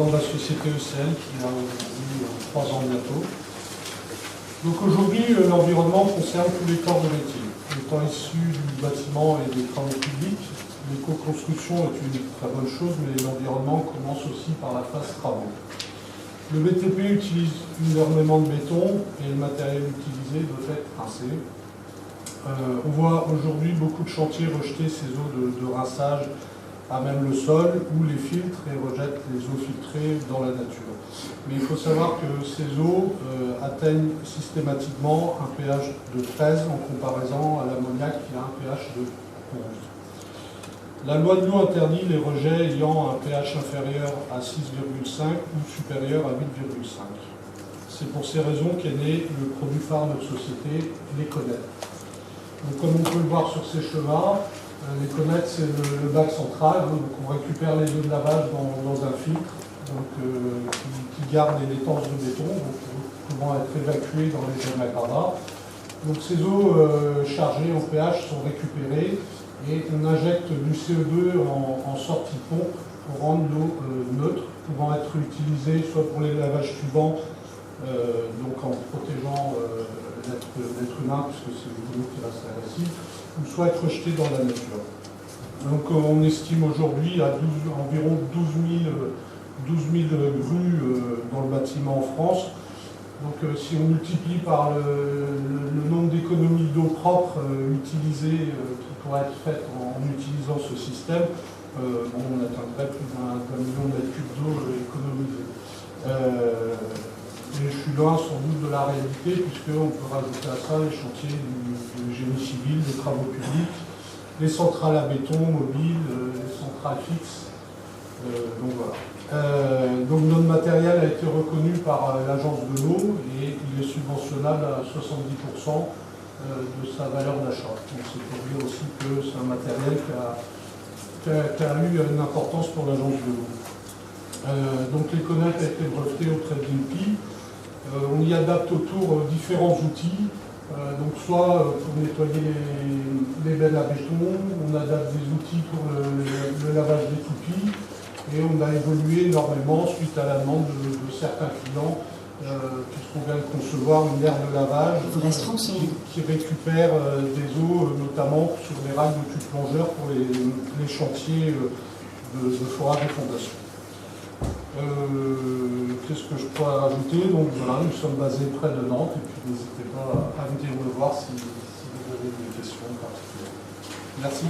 président de la société ECL qui a aujourd'hui 3 ans bientôt. Donc aujourd'hui, l'environnement concerne tous les corps de métier. Étant issu du bâtiment et des travaux publics, l'éco-construction est une très bonne chose, mais l'environnement commence aussi par la phase travaux. Le BTP utilise énormément de béton et le matériel utilisé doit être rincé. On voit aujourd'hui beaucoup de chantiers rejeter ces eaux de rinçage à même le sol ou les filtres et rejettent les eaux filtrées dans la nature. Mais il faut savoir que ces eaux atteignent systématiquement un pH de 13 en comparaison à l'ammoniac qui a un pH de 11. La loi de l'eau interdit les rejets ayant un pH inférieur à 6,5 ou supérieur à 8,5. C'est pour ces raisons qu'est né le produit phare de notre société, l'Econet. Donc, comme on peut le voir sur ces chemins, l'Econet c'est le bac central, donc on récupère les eaux de lavage dans un filtre donc, qui garde les laitences de béton, donc, pouvant être évacuées dans les jeunes agravats. Donc ces eaux chargées au pH sont récupérées et on injecte du CO2 en sortie de pompe pour rendre l'eau neutre, pouvant être utilisée soit pour les lavages suivants, donc en protégeant l'être humain, puisque c'est l'eau qui reste agressive, ou soit être rejetée dans la nature. Donc on estime aujourd'hui à environ 12 000 grues dans le bâtiment en France. Donc si on multiplie par le nombre d'économies d'eau propre utilisées qui pourraient être faites en utilisant ce système, on atteindrait plus d'un million de mètres cubes d'eau économisée. Mais je suis loin sans doute de la réalité, puisqu'on peut rajouter à ça les chantiers du génie civil, des travaux publics, les centrales à béton mobiles, les centrales fixes. Donc voilà. Donc notre matériel a été reconnu par l'agence de l'eau et il est subventionnable à 70% de sa valeur d'achat. Donc c'est pour dire aussi que c'est un matériel qui a eu une importance pour l'agence de l'eau. Donc l'Econet a été breveté auprès de l'INPI. On y adapte autour différents outils. Donc soit pour nettoyer les belles à béton, on adapte des outils pour le lavage des toupies. Et on a évolué énormément suite à la demande de certains clients, puisqu'on vient de concevoir une aire de lavage qui récupère des eaux, notamment sur les rails de tube plongeur pour les chantiers de forage et fondation. Qu'est-ce que je pourrais rajouter? Donc voilà, nous sommes basés près de Nantes, et puis n'hésitez pas à venir me voir si vous avez des questions particulières. Merci.